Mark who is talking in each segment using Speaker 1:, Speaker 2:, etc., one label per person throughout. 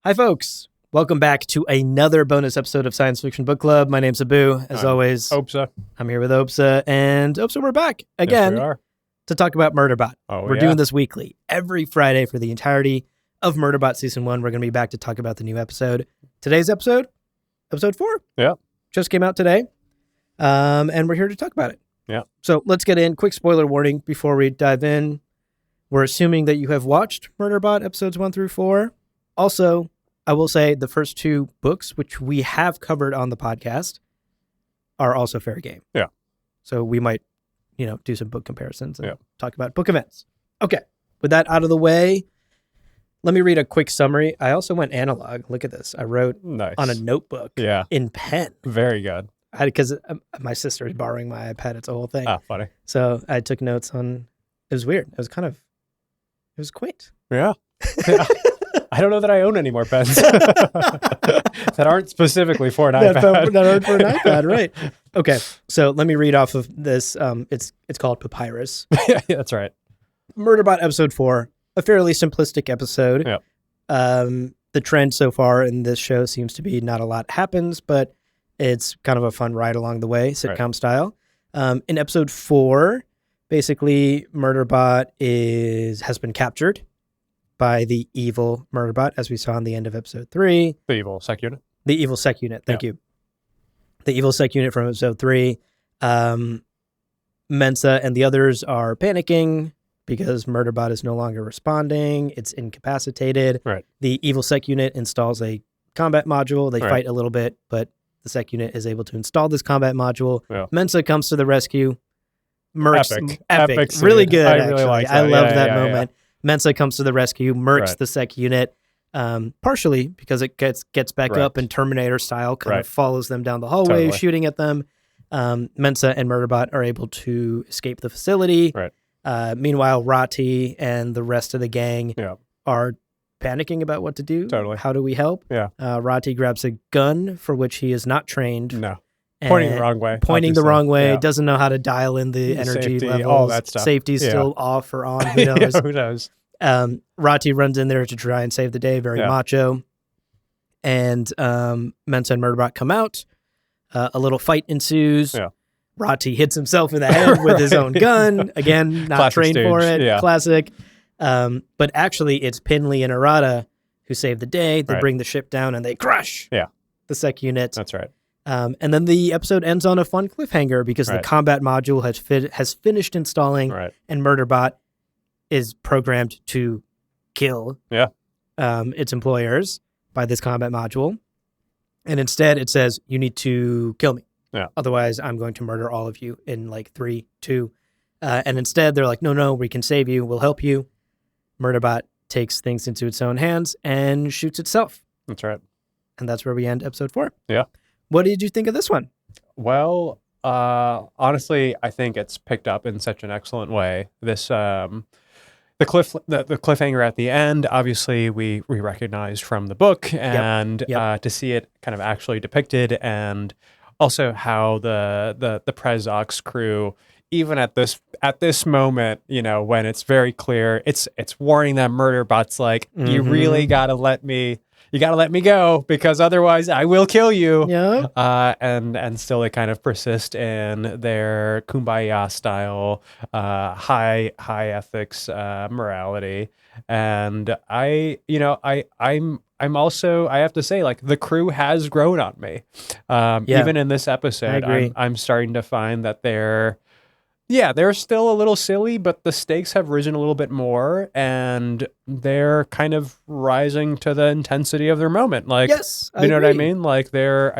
Speaker 1: Hi, folks. Welcome back to another bonus episode of Science Fiction Book Club. My name's Abu. As always,
Speaker 2: Opsa.
Speaker 1: I'm here with Opsa. And Opsa, we're back again
Speaker 2: Yes, we are.
Speaker 1: to talk about Murderbot. We're doing this weekly. Every Friday for the entirety of Murderbot Season 1, we're going to be back to talk about the new episode. Today's episode 4.
Speaker 2: Yeah.
Speaker 1: Just came out today. And we're here to talk about it.
Speaker 2: Yeah.
Speaker 1: So let's get in. Quick spoiler warning before we dive in. We're assuming that you have watched Murderbot episodes 1 through 4. Also, I will say the first 2 books, which we have covered on the podcast, are also fair game.
Speaker 2: Yeah.
Speaker 1: So we might, do some book comparisons and
Speaker 2: Yeah.
Speaker 1: talk about book events. Okay. With that out of the way, let me read a quick summary. I also went analog. Look at this. I wrote on a notebook in pen.
Speaker 2: Very good.
Speaker 1: Because my sister is borrowing my iPad. It's a whole thing.
Speaker 2: Ah, funny.
Speaker 1: So I took notes on, it was weird. It was quaint.
Speaker 2: Yeah. I don't know that I own any more pens that aren't specifically for an iPad.
Speaker 1: That aren't for an iPad, right. Okay, so let me read off of this. It's called Papyrus.
Speaker 2: Yeah, that's right.
Speaker 1: Murderbot episode 4, a fairly simplistic episode.
Speaker 2: Yep.
Speaker 1: The trend so far in this show seems to be not a lot happens, but it's kind of a fun ride along the way, sitcom style. In episode 4, basically Murderbot has been captured by the evil Murderbot, as we saw in the end of episode 3.
Speaker 2: The evil sec unit.
Speaker 1: The evil sec unit, thank you. The evil sec unit from episode 3. Mensa and the others are panicking because Murderbot is no longer responding. It's incapacitated.
Speaker 2: Right.
Speaker 1: The evil sec unit installs a combat module. They fight a little bit, but the sec unit is able to install this combat module. Yeah. Mensa comes to the rescue. Epic. Really good,
Speaker 2: I
Speaker 1: actually.
Speaker 2: really like that.
Speaker 1: I love that moment. Yeah. Mensa comes to the rescue, murks the sec unit, partially because it gets back up and Terminator style kind of follows them down the hallway, shooting at them. Mensa and Murderbot are able to escape the facility.
Speaker 2: Right.
Speaker 1: Meanwhile, Rati and the rest of the gang are panicking about what to do.
Speaker 2: Totally.
Speaker 1: How do we help?
Speaker 2: Yeah.
Speaker 1: Rati grabs a gun for which he is not trained.
Speaker 2: No. Pointing the wrong way.
Speaker 1: Doesn't know how to dial in the energy
Speaker 2: safety,
Speaker 1: levels.
Speaker 2: all that stuff.
Speaker 1: Safety's still off or on. Who knows?
Speaker 2: Who knows?
Speaker 1: Rati runs in there to try and save the day. Very macho. And Mensa and Murderbot come out. A little fight ensues. Yeah. Rati hits himself in the head with his own gun. Again, not
Speaker 2: Classic
Speaker 1: trained
Speaker 2: stage.
Speaker 1: for it.
Speaker 2: Yeah.
Speaker 1: Classic. But actually, it's Pinley and Arata who save the day. They bring the ship down and they crush the sec unit.
Speaker 2: That's right.
Speaker 1: And then the episode ends on a fun cliffhanger because the combat module has finished installing and Murderbot is programmed to kill its employers by this combat module. And instead it says, you need to kill me. Yeah. Otherwise, I'm going to murder all of you in 3, 2. And instead they're like, no, we can save you. We'll help you. Murderbot takes things into its own hands and shoots itself.
Speaker 2: That's right.
Speaker 1: And that's where we end episode 4.
Speaker 2: Yeah.
Speaker 1: What did you think of this one?
Speaker 2: Well, honestly, I think it's picked up in such an excellent way. This, the cliffhanger at the end, obviously we recognized from the book, and to see it kind of actually depicted, and also how the Prezox crew, even at this moment, when it's very clear, it's warning them, Murderbot's like, you really gotta let me go because otherwise I will kill you. Yeah. And still they kind of persist in their kumbaya style, high ethics, morality. And I'm also, I have to say, the crew has grown on me. Even in this episode, I'm starting to find that they're still a little silly, but the stakes have risen a little bit more, and they're kind of rising to the intensity of their moment.
Speaker 1: Yes,
Speaker 2: you know what I mean? I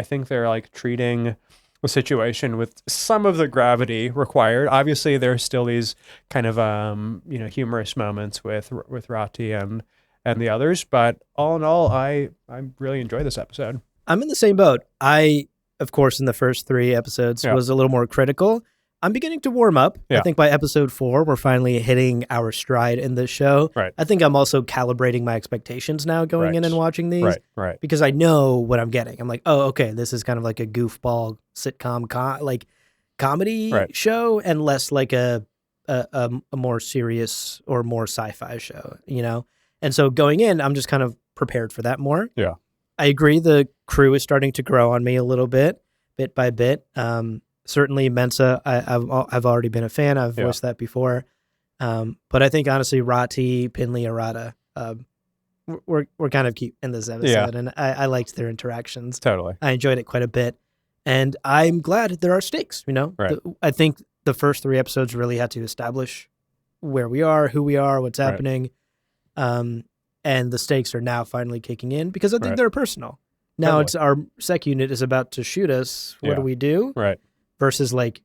Speaker 2: think they're treating the situation with some of the gravity required. Obviously, there's still these kind of humorous moments with Rati and the others, but all in all, I really enjoy this episode.
Speaker 1: I'm in the same boat. I, of course, in the first 3 episodes was a little more critical. I'm beginning to warm up. I think by episode 4, we're finally hitting our stride in this show.
Speaker 2: Right.
Speaker 1: I think I'm also calibrating my expectations now going in and watching these.
Speaker 2: Right.
Speaker 1: Because I know what I'm getting. I'm like, oh, okay, this is kind of like a goofball sitcom comedy show and less like a more serious or more sci-fi show, And so going in, I'm just kind of prepared for that more.
Speaker 2: Yeah.
Speaker 1: I agree the crew is starting to grow on me a little bit by bit. Certainly Mensa, I've already been a fan. I've voiced that before. But I think honestly, Rati, Pinley, Arata, we're kind of cute in this episode, and I liked their interactions.
Speaker 2: Totally.
Speaker 1: I enjoyed it quite a bit. And I'm glad there are stakes,
Speaker 2: Right.
Speaker 1: I think the first 3 episodes really had to establish where we are, who we are, what's happening. And the stakes are now finally kicking in because I think they're personal. Now it's our sec unit is about to shoot us. What do we do?
Speaker 2: Right.
Speaker 1: Versus like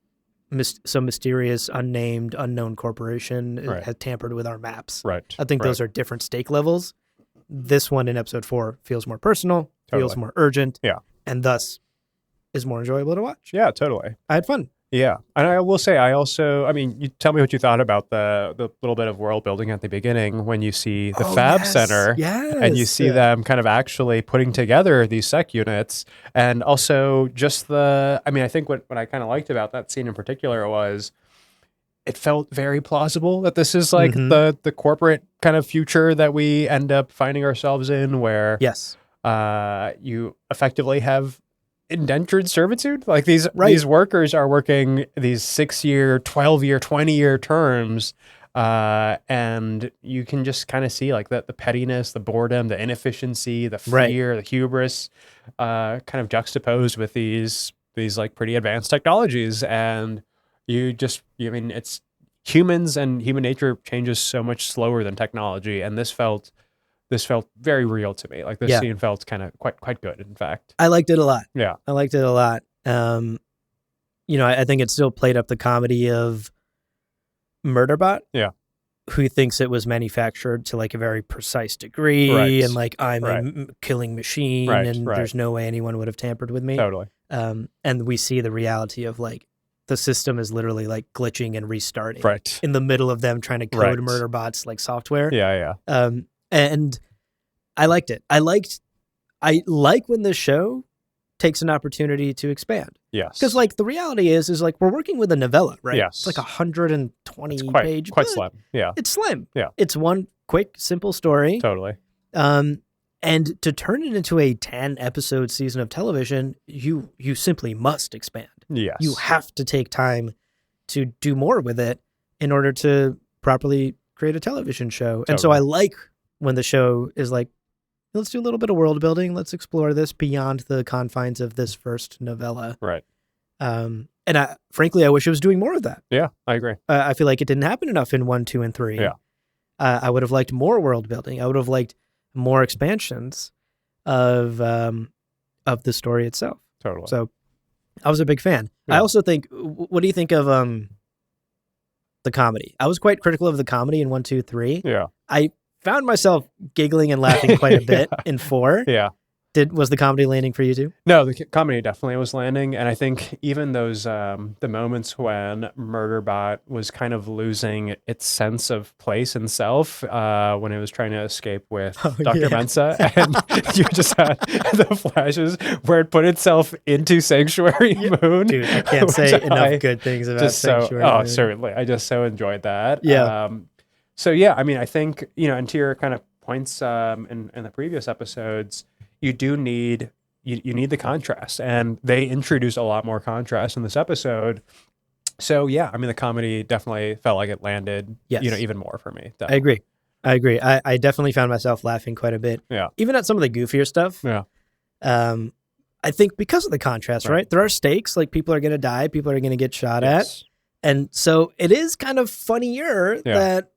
Speaker 1: some mysterious, unnamed, unknown corporation has tampered with our maps.
Speaker 2: Right.
Speaker 1: I think those are different stake levels. This one in episode 4 feels more personal, feels more urgent, and thus is more enjoyable to watch.
Speaker 2: Yeah, totally.
Speaker 1: I had fun.
Speaker 2: Yeah. And I will say, you tell me what you thought about the little bit of world building at the beginning when you see the Fab Center and you see them kind of actually putting together these sec units. And also just I think what I kind of liked about that scene in particular was it felt very plausible that this is like the corporate kind of future that we end up finding ourselves in where you effectively have indentured servitude. Like these workers are working these 6-year, 12-year, 20-year terms, and you can just kind of see like the pettiness, the boredom, the inefficiency, the fear, the hubris, kind of juxtaposed with these like pretty advanced technologies. And it's humans, and human nature changes so much slower than technology, and this felt very real to me. Like this scene felt kind of quite good, in fact.
Speaker 1: I liked it a lot.
Speaker 2: Yeah.
Speaker 1: I liked it a lot. I think it still played up the comedy of Murderbot.
Speaker 2: Yeah.
Speaker 1: Who thinks it was manufactured to like a very precise degree and like I'm a killing machine and there's no way anyone would have tampered with me.
Speaker 2: Totally.
Speaker 1: And we see the reality of like the system is literally like glitching and restarting in the middle of them trying to code Murderbot's like software.
Speaker 2: Yeah.
Speaker 1: And I liked it. I like when the show takes an opportunity to expand.
Speaker 2: Yes.
Speaker 1: Because like the reality is like we're working with a novella, right?
Speaker 2: Yes.
Speaker 1: It's like 120 page.
Speaker 2: Quite slim. Yeah.
Speaker 1: It's slim.
Speaker 2: Yeah.
Speaker 1: It's one quick, simple story.
Speaker 2: Totally.
Speaker 1: And to turn it into a 10-episode season of television, you simply must expand.
Speaker 2: Yes.
Speaker 1: You have to take time to do more with it in order to properly create a television show. Totally. And so I like when the show is like, let's do a little bit of world building. Let's explore this beyond the confines of this first novella.
Speaker 2: Right.
Speaker 1: And frankly, I wish it was doing more of that.
Speaker 2: Yeah, I agree.
Speaker 1: I feel like it didn't happen enough in 1, 2, and 3.
Speaker 2: Yeah.
Speaker 1: I would have liked more world building. I would have liked more expansions of the story itself.
Speaker 2: Totally.
Speaker 1: So I was a big fan. Yeah. I also think, what do you think of the comedy? I was quite critical of the comedy in 1, 2, 3.
Speaker 2: Yeah.
Speaker 1: I found myself giggling and laughing quite a bit in 4.
Speaker 2: Yeah.
Speaker 1: Was the comedy landing for you too?
Speaker 2: No, the comedy definitely was landing. And I think even those, the moments when Murderbot was kind of losing its sense of place and self when it was trying to escape with Dr. Mensa. And you just had the flashes where it put itself into Sanctuary Moon.
Speaker 1: Dude, I can't say enough good things about Sanctuary Moon.
Speaker 2: Certainly. I just so enjoyed that.
Speaker 1: Yeah.
Speaker 2: I think, and to your kind of points in the previous episodes, you do need you need the contrast, and they introduce a lot more contrast in this episode. So yeah, the comedy definitely felt like it landed, even more for me.
Speaker 1: Definitely. I agree. I definitely found myself laughing quite a bit.
Speaker 2: Yeah.
Speaker 1: Even at some of the goofier stuff.
Speaker 2: Yeah.
Speaker 1: I think because of the contrast, right? There are stakes, like people are going to die, people are going to get shot at. And so it is kind of funnier that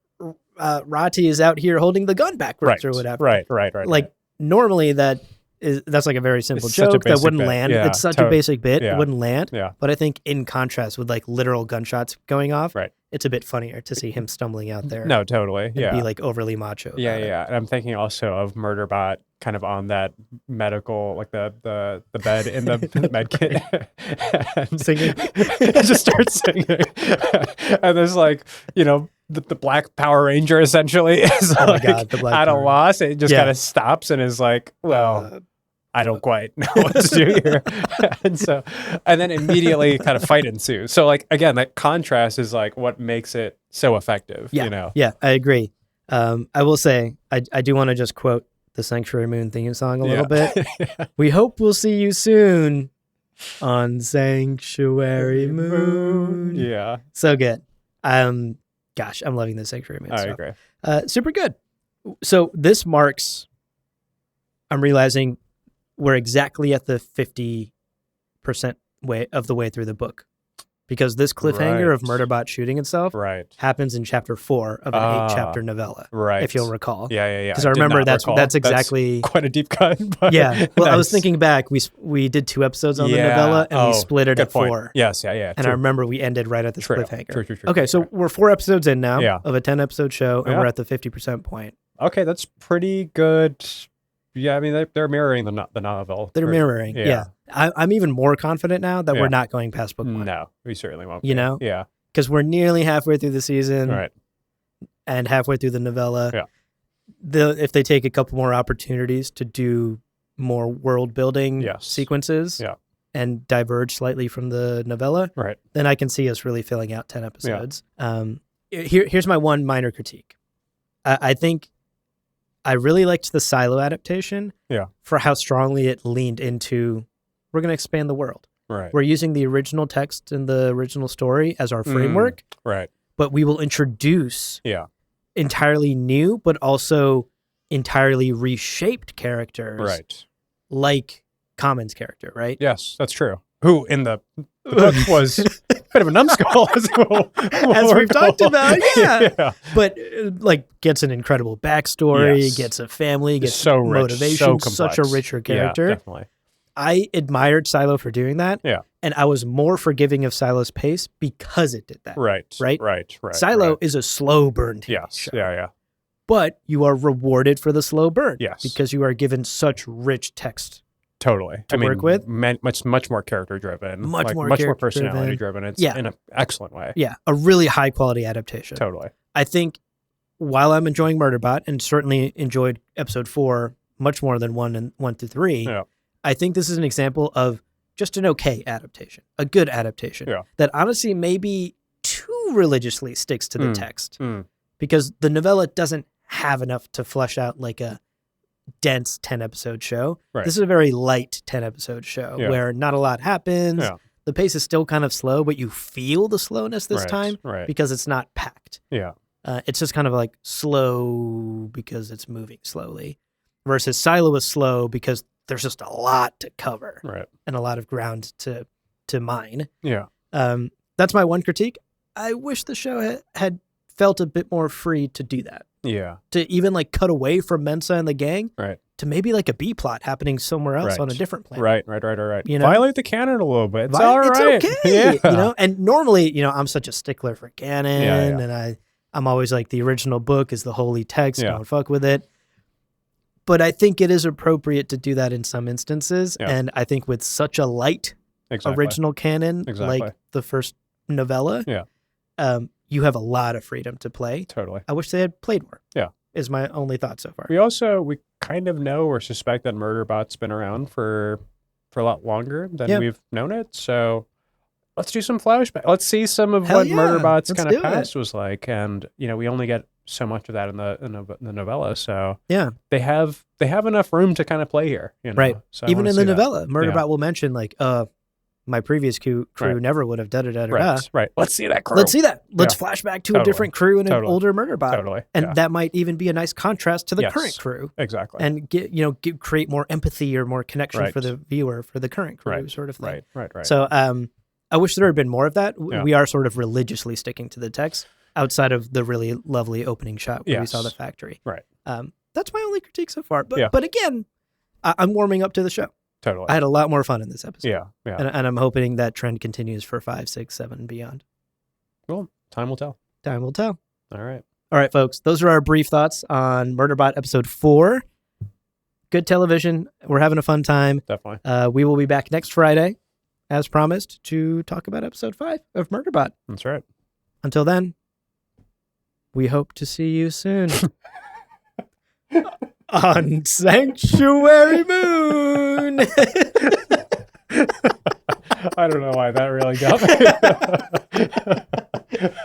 Speaker 1: Rati is out here holding the gun backwards or whatever.
Speaker 2: Right.
Speaker 1: Like normally that's like a very simple joke that wouldn't land. Yeah, it's such a basic bit. It wouldn't land.
Speaker 2: Yeah.
Speaker 1: But I think in contrast with like literal gunshots going off, it's a bit funnier to see him stumbling out there.
Speaker 2: No, totally.
Speaker 1: And be like overly macho.
Speaker 2: Yeah. And I'm thinking also of Murderbot kind of on that medical, like the bed in the med kit. And
Speaker 1: singing.
Speaker 2: It just starts singing. And there's like, the Black Power Ranger essentially is at a loss. It just kind of stops and is like, well, I don't quite know what to do here. and then immediately kind of fight ensues. So like, again, that contrast is like what makes it so effective,
Speaker 1: Yeah, I agree. I will say, I do want to just quote the Sanctuary Moon theme song a little bit. We hope we'll see you soon on Sanctuary Moon.
Speaker 2: Yeah.
Speaker 1: So good. Gosh, I'm loving the Sanctuary Moon stuff.
Speaker 2: I agree.
Speaker 1: Super good. So this marks, I'm realizing we're exactly at the 50% way of the way through the book. Because this cliffhanger of Murderbot shooting itself happens in chapter 4 of an 8-chapter novella, if you'll recall.
Speaker 2: Yeah.
Speaker 1: Because I remember that's exactly...
Speaker 2: That's quite a deep cut. But
Speaker 1: yeah. Well, I was thinking back. We did 2 episodes on the novella, and we split it at 4.
Speaker 2: Yes, yeah.
Speaker 1: And I remember we ended right at this cliffhanger.
Speaker 2: True.
Speaker 1: Okay, so we're 4 episodes in now of a 10-episode show, and we're at the 50% point.
Speaker 2: Okay, that's pretty good. Yeah, I mean, they're mirroring the novel.
Speaker 1: They're mirroring, yeah. I'm even more confident now that we're not going past book 1.
Speaker 2: No, we certainly won't.
Speaker 1: You know?
Speaker 2: Yeah.
Speaker 1: Because we're nearly halfway through the season.
Speaker 2: Right.
Speaker 1: And halfway through the novella.
Speaker 2: Yeah.
Speaker 1: If they take a couple more opportunities to do more world building sequences and diverge slightly from the novella, then I can see us really filling out 10 episodes. Here's my one minor critique. I think I really liked the Silo adaptation for how strongly it leaned into, we're going to expand the world.
Speaker 2: Right.
Speaker 1: We're using the original text and the original story as our framework.
Speaker 2: Right.
Speaker 1: But we will introduce entirely new, but also entirely reshaped characters.
Speaker 2: Right.
Speaker 1: Like Common's character, right?
Speaker 2: Yes, that's true. Who in the book was a bit of a numbskull,
Speaker 1: as we've talked about, but gets an incredible backstory, gets a family, gets
Speaker 2: so rich,
Speaker 1: motivation,
Speaker 2: so
Speaker 1: such a richer character.
Speaker 2: Yeah, definitely.
Speaker 1: I admired Silo for doing that, and I was more forgiving of Silo's pace because it did that. Right. Silo is a slow burn TV show.
Speaker 2: Yeah.
Speaker 1: But you are rewarded for the slow burn,
Speaker 2: because
Speaker 1: you are given such rich text.
Speaker 2: Totally.
Speaker 1: To work with.
Speaker 2: Much more character driven.
Speaker 1: Much more
Speaker 2: personality driven. It's in an excellent way.
Speaker 1: Yeah. A really high quality adaptation.
Speaker 2: Totally.
Speaker 1: I think while I'm enjoying Murderbot and certainly enjoyed episode 4 much more than 1 through 3, I think this is an example of just an okay adaptation, a good adaptation that honestly maybe too religiously sticks to the text because the novella doesn't have enough to flesh out like a dense 10-episode show. This is a very light 10-episode show where not a lot happens. The pace is still kind of slow, but you feel the slowness this time because it's not packed. It's just kind of like slow because it's moving slowly versus Silo is slow because there's just a lot to cover and a lot of ground to mine. That's my one critique. I wish the show had felt a bit more free to do that. To even cut away from Mensa and the gang. To maybe like a B plot happening somewhere else on a different planet.
Speaker 2: Right.
Speaker 1: You know?
Speaker 2: Violate the canon a little bit. It's all right.
Speaker 1: It's okay. You know, and normally, I'm such a stickler for canon and I'm always like the original book is the holy text. Don't fuck with it. But I think it is appropriate to do that in some instances. And I think with such a light original canon, like the first novella, you have a lot of freedom to play.
Speaker 2: Totally.
Speaker 1: I wish they had played more. Is my only thought so far.
Speaker 2: We kind of know or suspect that Murderbot's been around for a lot longer than we've known it. So let's do some flashback. Let's see some of what Murderbot's kind of past was like. And, we only get so much of that in the novella. So they have enough room to kind of play here.
Speaker 1: Right.
Speaker 2: So
Speaker 1: even in the novella, Murderbot will mention my previous crew never would have da-da-da-da-da.
Speaker 2: Right. Let's see that crew.
Speaker 1: Let's see that. Let's flash back to a different crew and an older Murderbot.
Speaker 2: Totally.
Speaker 1: And that might even be a nice contrast to the current crew.
Speaker 2: Exactly.
Speaker 1: And create more empathy or more connection for the viewer for the current crew sort of thing.
Speaker 2: Right.
Speaker 1: So I wish there had been more of that. We are sort of religiously sticking to the text outside of the really lovely opening shot where we saw the factory.
Speaker 2: Right.
Speaker 1: That's my only critique so far. But again, I'm warming up to the show.
Speaker 2: Totally.
Speaker 1: I had a lot more fun in this episode.
Speaker 2: Yeah.
Speaker 1: And I'm hoping that trend continues for 5, 6, 7, and beyond.
Speaker 2: Well, time will tell.
Speaker 1: Time will tell.
Speaker 2: All
Speaker 1: right, folks. Those are our brief thoughts on Murderbot episode 4. Good television. We're having a fun time.
Speaker 2: Definitely.
Speaker 1: We will be back next Friday, as promised, to talk about episode 5 of Murderbot.
Speaker 2: That's right.
Speaker 1: Until then, we hope to see you soon. On Sanctuary Moon.
Speaker 2: I don't know why that really got me.